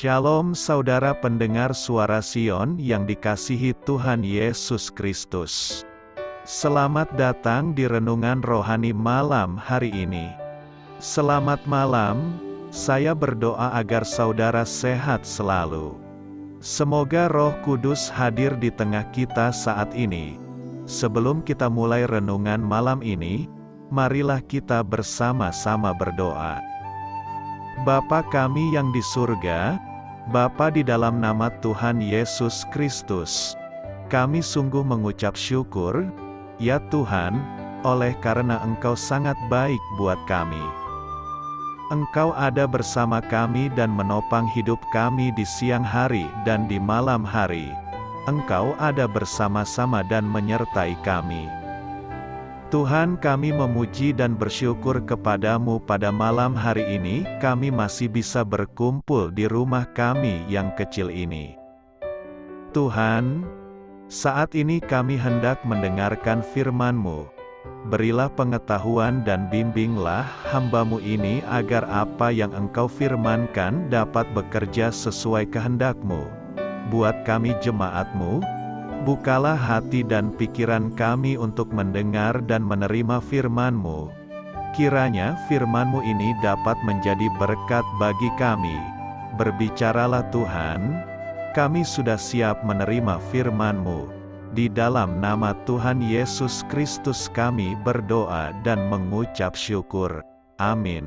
Shalom saudara pendengar suara Sion yang dikasihi Tuhan Yesus Kristus. Selamat datang di renungan rohani malam hari ini. Selamat malam, saya berdoa agar saudara sehat selalu. Semoga Roh Kudus hadir di tengah kita saat ini. Sebelum kita mulai renungan malam ini, marilah kita bersama-sama berdoa. Bapa kami yang di surga, Bapa di dalam nama Tuhan Yesus Kristus, kami sungguh mengucap syukur, ya Tuhan, oleh karena Engkau sangat baik buat kami. Engkau ada bersama kami dan menopang hidup kami di siang hari dan di malam hari. Engkau ada bersama-sama dan menyertai kami. Tuhan, kami memuji dan bersyukur kepadamu pada malam hari ini, kami masih bisa berkumpul di rumah kami yang kecil ini. Tuhan, saat ini kami hendak mendengarkan firman-Mu. Berilah pengetahuan dan bimbinglah hamba-Mu ini agar apa yang Engkau firmankan dapat bekerja sesuai kehendak-Mu. Buat kami jemaat-Mu, bukalah hati dan pikiran kami untuk mendengar dan menerima firman-Mu. Kiranya firman-Mu ini dapat menjadi berkat bagi kami. Berbicaralah Tuhan, kami sudah siap menerima firman-Mu. Di dalam nama Tuhan Yesus Kristus kami berdoa dan mengucap syukur. Amin.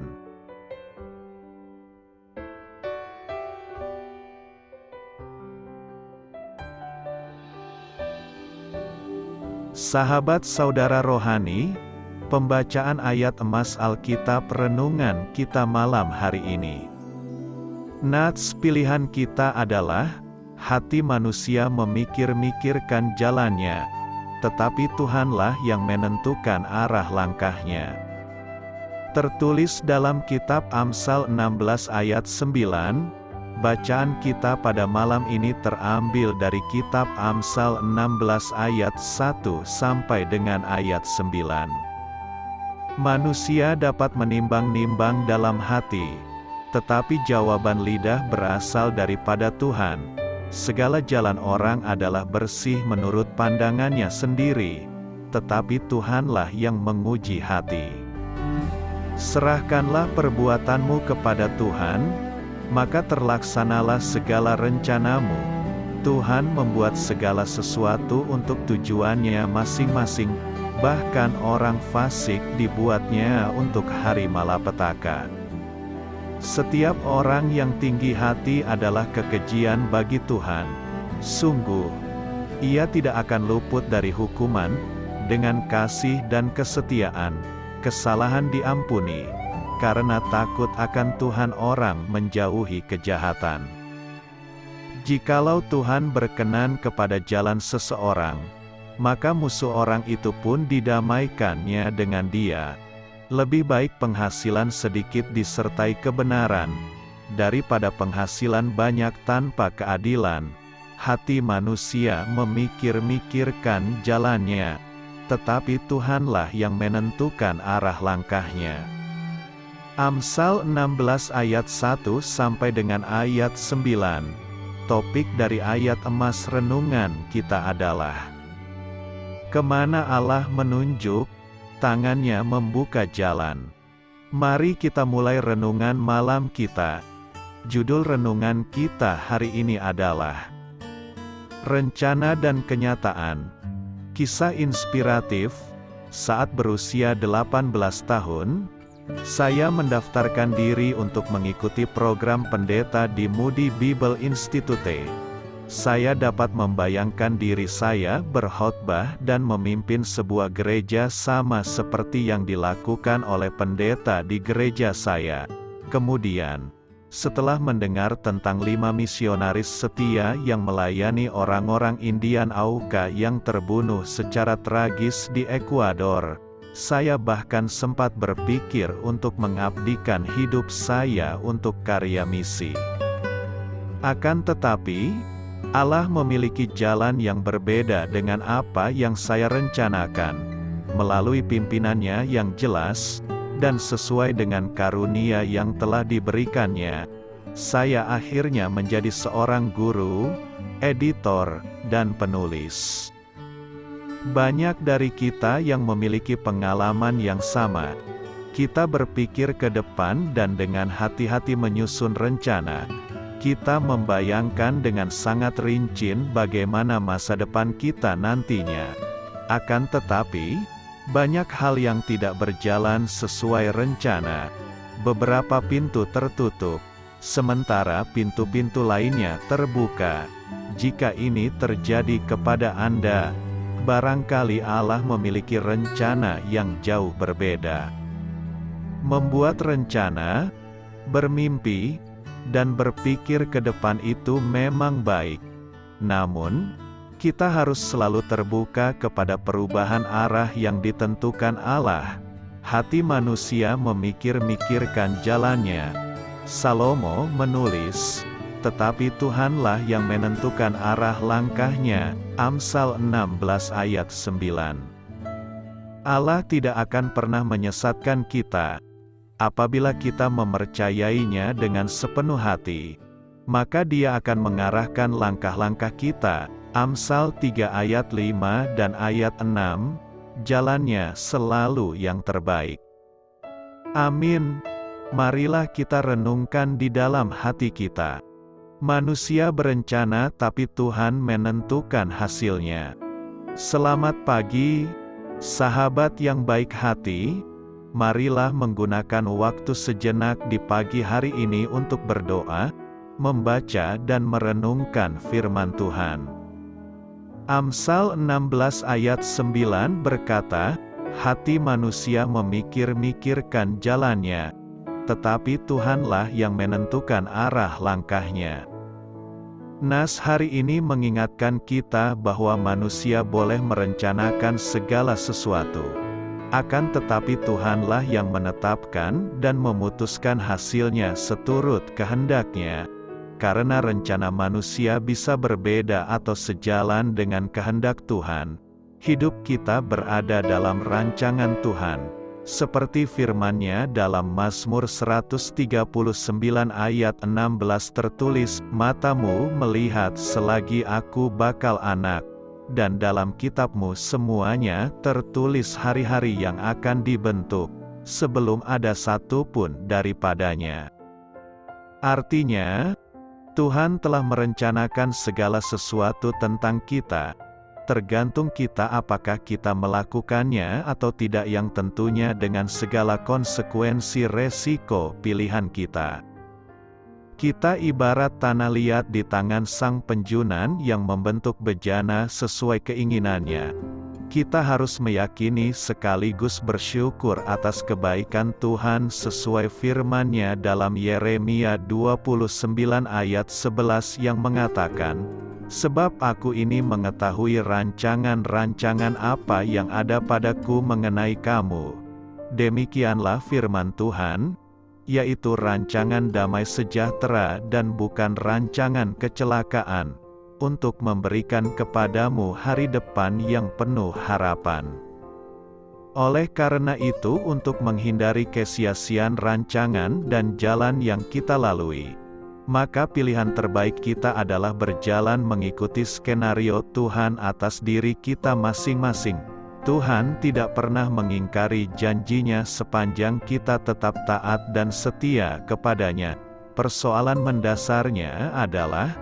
Sahabat saudara rohani, pembacaan ayat emas Alkitab renungan kita malam hari ini. Nats pilihan kita adalah, hati manusia memikir-mikirkan jalannya, tetapi Tuhanlah yang menentukan arah langkahnya. Tertulis dalam kitab Amsal 16 ayat 9, bacaan kita pada malam ini terambil dari kitab Amsal 16 ayat 1 sampai dengan ayat 9. Manusia dapat menimbang-nimbang dalam hati, tetapi jawaban lidah berasal daripada Tuhan. Segala jalan orang adalah bersih menurut pandangannya sendiri, tetapi Tuhanlah yang menguji hati. Serahkanlah perbuatanmu kepada Tuhan, maka terlaksanalah segala rencanamu. Tuhan membuat segala sesuatu untuk tujuannya masing-masing, bahkan orang fasik dibuatnya untuk hari malapetaka. Setiap orang yang tinggi hati adalah kekejian bagi Tuhan. Sungguh, ia tidak akan luput dari hukuman. Dengan kasih dan kesetiaan, kesalahan diampuni. Karena takut akan Tuhan orang menjauhi kejahatan. Jikalau Tuhan berkenan kepada jalan seseorang, maka musuh orang itu pun didamaikannya dengan dia. Lebih baik penghasilan sedikit disertai kebenaran, daripada penghasilan banyak tanpa keadilan. Hati manusia memikir-mikirkan jalannya, tetapi Tuhanlah yang menentukan arah langkahnya. Amsal 16 ayat 1 sampai dengan ayat 9. Topik dari ayat emas renungan kita adalah, kemana Allah menunjuk, tangannya membuka jalan. Mari kita mulai renungan malam kita. Judul renungan kita hari ini adalah Rencana dan Kenyataan. Kisah inspiratif. Saat berusia 18 tahun, saya mendaftarkan diri untuk mengikuti program pendeta di Moody Bible Institute. Saya dapat membayangkan diri saya berkhotbah dan memimpin sebuah gereja sama seperti yang dilakukan oleh pendeta di gereja saya. Kemudian, setelah mendengar tentang 5 misionaris setia yang melayani orang-orang Indian Auca yang terbunuh secara tragis di Ekuador, saya bahkan sempat berpikir untuk mengabdikan hidup saya untuk karya misi. Akan tetapi, Allah memiliki jalan yang berbeda dengan apa yang saya rencanakan. Melalui pimpinannya yang jelas, dan sesuai dengan karunia yang telah diberikannya, saya akhirnya menjadi seorang guru, editor, dan penulis. Banyak dari kita yang memiliki pengalaman yang sama. Kita berpikir ke depan dan dengan hati-hati menyusun rencana. Kita membayangkan dengan sangat rinci bagaimana masa depan kita nantinya. Akan tetapi, banyak hal yang tidak berjalan sesuai rencana. Beberapa pintu tertutup, sementara pintu-pintu lainnya terbuka. Jika ini terjadi kepada Anda, barangkali Allah memiliki rencana yang jauh berbeda. Membuat rencana, bermimpi, dan berpikir ke depan itu memang baik. Namun, kita harus selalu terbuka kepada perubahan arah yang ditentukan Allah. Hati manusia memikir-mikirkan jalannya. Salomo menulis, tetapi Tuhanlah yang menentukan arah langkahnya. Amsal 16 ayat 9. Allah tidak akan pernah menyesatkan kita. Apabila kita mempercayainya dengan sepenuh hati, maka Dia akan mengarahkan langkah-langkah kita. Amsal 3 ayat 5 dan ayat 6, jalannya selalu yang terbaik. Amin. Marilah kita renungkan di dalam hati kita. Manusia berencana tapi Tuhan menentukan hasilnya. Selamat pagi, sahabat yang baik hati. Marilah menggunakan waktu sejenak di pagi hari ini untuk berdoa, membaca dan merenungkan firman Tuhan. Amsal 16 ayat 9 berkata, hati manusia memikir-mikirkan jalannya, tetapi Tuhanlah yang menentukan arah langkahnya. Nas hari ini mengingatkan kita bahwa manusia boleh merencanakan segala sesuatu. Akan tetapi Tuhanlah yang menetapkan dan memutuskan hasilnya seturut kehendaknya. Karena rencana manusia bisa berbeda atau sejalan dengan kehendak Tuhan, hidup kita berada dalam rancangan Tuhan. Seperti firman-Nya dalam Mazmur 139 ayat 16 tertulis, matamu melihat selagi aku bakal anak, dan dalam kitab-Mu semuanya tertulis hari-hari yang akan dibentuk, sebelum ada satu pun daripadanya. Artinya, Tuhan telah merencanakan segala sesuatu tentang kita. Tergantung kita apakah kita melakukannya atau tidak, yang tentunya dengan segala konsekuensi resiko pilihan kita. Kita ibarat tanah liat di tangan sang penjunan yang membentuk bejana sesuai keinginannya. Kita harus meyakini sekaligus bersyukur atas kebaikan Tuhan sesuai firman-Nya dalam Yeremia 29 ayat 11 yang mengatakan, sebab aku ini mengetahui rancangan-rancangan apa yang ada padaku mengenai kamu. Demikianlah firman Tuhan, yaitu rancangan damai sejahtera dan bukan rancangan kecelakaan, untuk memberikan kepadamu hari depan yang penuh harapan. Oleh karena itu, untuk menghindari kesia-siaan rancangan dan jalan yang kita lalui, maka pilihan terbaik kita adalah berjalan mengikuti skenario Tuhan atas diri kita masing-masing. Tuhan tidak pernah mengingkari janjinya sepanjang kita tetap taat dan setia kepadanya. Persoalan mendasarnya adalah,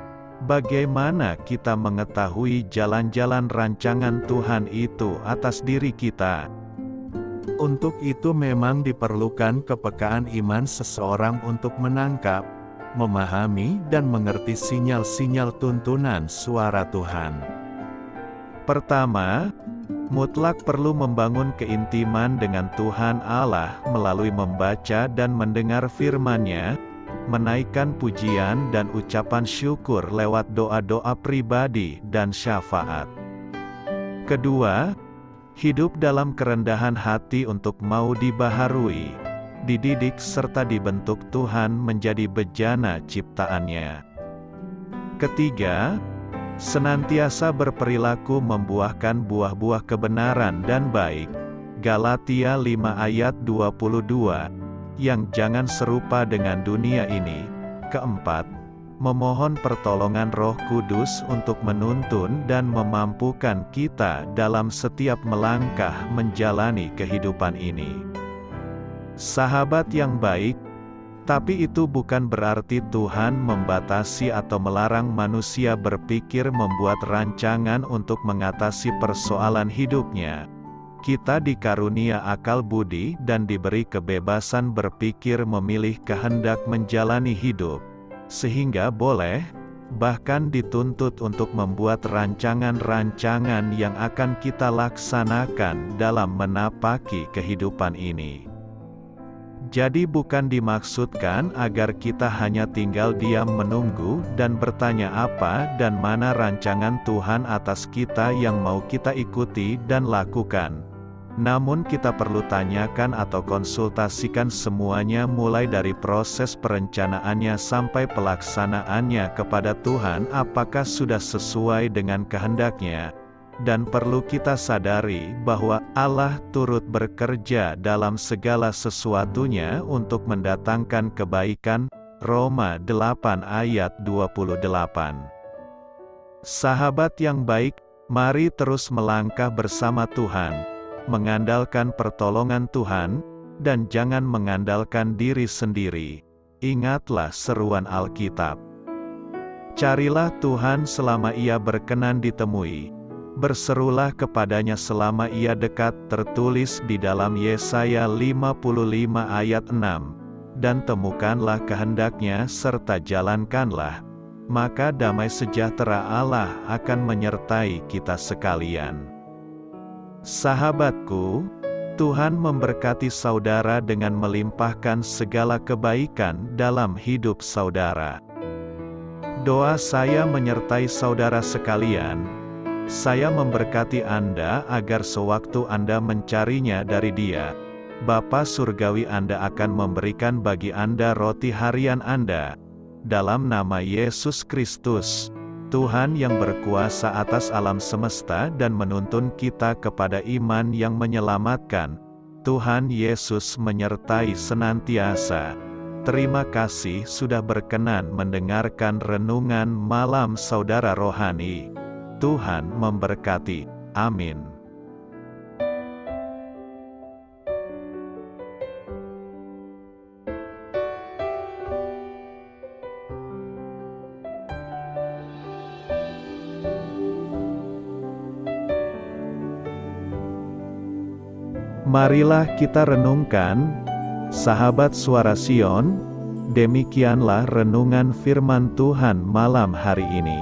bagaimana kita mengetahui jalan-jalan rancangan Tuhan itu atas diri kita? Untuk itu memang diperlukan kepekaan iman seseorang untuk menangkap, memahami dan mengerti sinyal-sinyal tuntunan suara Tuhan. Pertama, mutlak perlu membangun keintiman dengan Tuhan Allah melalui membaca dan mendengar firman-Nya, menaikkan pujian dan ucapan syukur lewat doa-doa pribadi dan syafaat. Kedua, hidup dalam kerendahan hati untuk mau dibaharui, dididik serta dibentuk Tuhan menjadi bejana ciptaannya. Ketiga, senantiasa berperilaku membuahkan buah-buah kebenaran dan baik. Galatia 5 ayat 22, yang jangan serupa dengan dunia ini, keempat, memohon pertolongan Roh Kudus untuk menuntun dan memampukan kita dalam setiap melangkah menjalani kehidupan ini. Sahabat yang baik, tapi itu bukan berarti Tuhan membatasi atau melarang manusia berpikir membuat rancangan untuk mengatasi persoalan hidupnya. Kita dikarunia akal budi dan diberi kebebasan berpikir memilih kehendak menjalani hidup. Sehingga boleh, bahkan dituntut untuk membuat rancangan-rancangan yang akan kita laksanakan dalam menapaki kehidupan ini. Jadi bukan dimaksudkan agar kita hanya tinggal diam menunggu dan bertanya apa dan mana rancangan Tuhan atas kita yang mau kita ikuti dan lakukan. Namun kita perlu tanyakan atau konsultasikan semuanya mulai dari proses perencanaannya sampai pelaksanaannya kepada Tuhan apakah sudah sesuai dengan kehendak-Nya. Dan perlu kita sadari bahwa Allah turut bekerja dalam segala sesuatunya untuk mendatangkan kebaikan. Roma 8 ayat 28. Sahabat yang baik, mari terus melangkah bersama Tuhan, mengandalkan pertolongan Tuhan, dan jangan mengandalkan diri sendiri. Ingatlah seruan Alkitab. Carilah Tuhan selama Ia berkenan ditemui. Berserulah kepadanya selama Ia dekat, tertulis di dalam Yesaya 55 ayat 6. Dan temukanlah kehendak-Nya serta jalankanlah, maka damai sejahtera Allah akan menyertai kita sekalian. Sahabatku, Tuhan memberkati saudara dengan melimpahkan segala kebaikan dalam hidup saudara. Doa saya menyertai saudara sekalian. Saya memberkati Anda agar sewaktu Anda mencarinya dari Dia, Bapa Surgawi Anda akan memberikan bagi Anda roti harian Anda. Dalam nama Yesus Kristus, Tuhan yang berkuasa atas alam semesta dan menuntun kita kepada iman yang menyelamatkan, Tuhan Yesus menyertai senantiasa. Terima kasih sudah berkenan mendengarkan renungan malam saudara rohani. Tuhan memberkati. Amin. Marilah kita renungkan, sahabat Suara Sion, demikianlah renungan firman Tuhan malam hari ini.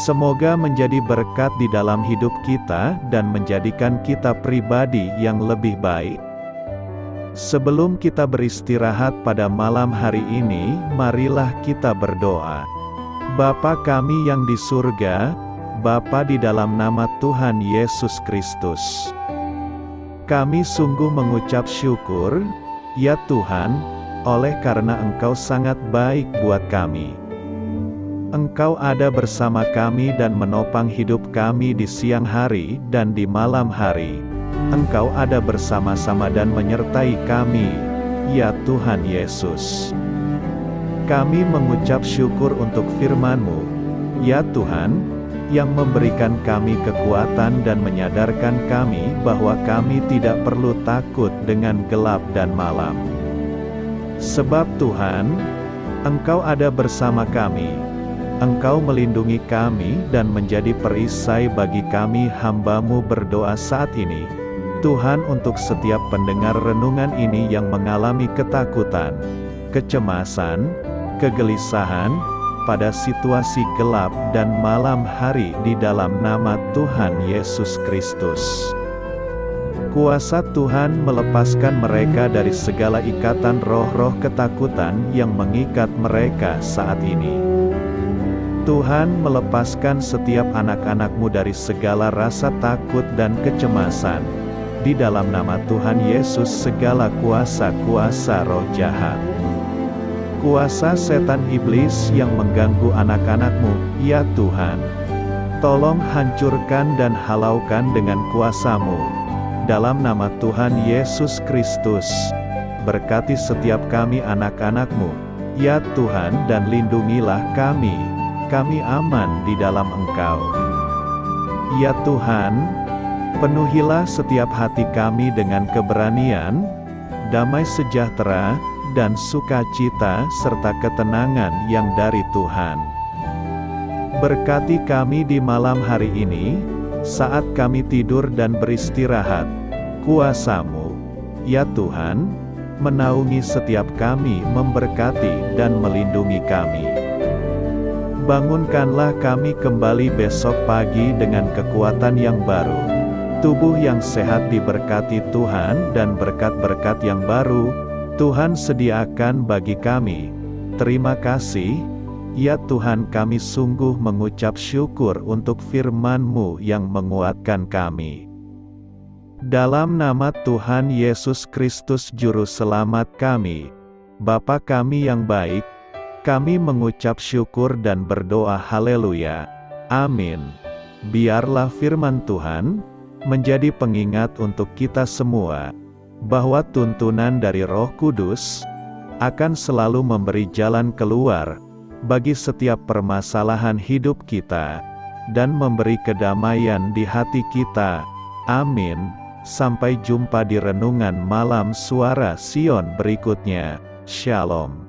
Semoga menjadi berkat di dalam hidup kita dan menjadikan kita pribadi yang lebih baik. Sebelum kita beristirahat pada malam hari ini, marilah kita berdoa. Bapa kami yang di surga, Bapa di dalam nama Tuhan Yesus Kristus, kami sungguh mengucap syukur, ya Tuhan, oleh karena Engkau sangat baik buat kami. Engkau ada bersama kami dan menopang hidup kami di siang hari dan di malam hari. Engkau ada bersama-sama dan menyertai kami, ya Tuhan Yesus. Kami mengucap syukur untuk firman-Mu, ya Tuhan, yang memberikan kami kekuatan dan menyadarkan kami bahwa kami tidak perlu takut dengan gelap dan malam. Sebab Tuhan, Engkau ada bersama kami. Engkau melindungi kami dan menjadi perisai bagi kami hamba-Mu berdoa saat ini. Tuhan, untuk setiap pendengar renungan ini yang mengalami ketakutan, kecemasan, kegelisahan, pada situasi gelap dan malam hari di dalam nama Tuhan Yesus Kristus. Kuasa Tuhan melepaskan mereka dari segala ikatan roh-roh ketakutan yang mengikat mereka saat ini. Tuhan melepaskan setiap anak-anak-Mu dari segala rasa takut dan kecemasan. Di dalam nama Tuhan Yesus segala kuasa-kuasa roh jahat, kuasa setan iblis yang mengganggu anak-anak-Mu, ya Tuhan, tolong hancurkan dan halaukan dengan kuasa-Mu. Dalam nama Tuhan Yesus Kristus, berkati setiap kami anak-anak-Mu, Ya Tuhan, dan lindungilah kami aman di dalam Engkau. Ya Tuhan, penuhilah setiap hati kami dengan keberanian, damai sejahtera, dan sukacita serta ketenangan yang dari Tuhan. Berkati kami di malam hari ini, saat kami tidur dan beristirahat. Kuasa-Mu, ya Tuhan, menaungi setiap kami, memberkati dan melindungi kami. Bangunkanlah kami kembali besok pagi dengan kekuatan yang baru, tubuh yang sehat diberkati Tuhan, dan berkat-berkat yang baru Tuhan sediakan bagi kami. Terima kasih, ya Tuhan, kami sungguh mengucap syukur untuk firman-Mu yang menguatkan kami. Dalam nama Tuhan Yesus Kristus Juru Selamat kami, Bapa kami yang baik, kami mengucap syukur dan berdoa haleluya. Amin. Biarlah firman Tuhan menjadi pengingat untuk kita semua, bahwa tuntunan dari Roh Kudus akan selalu memberi jalan keluar bagi setiap permasalahan hidup kita, dan memberi kedamaian di hati kita. Amin. Sampai jumpa di renungan malam Suara Sion berikutnya. Shalom.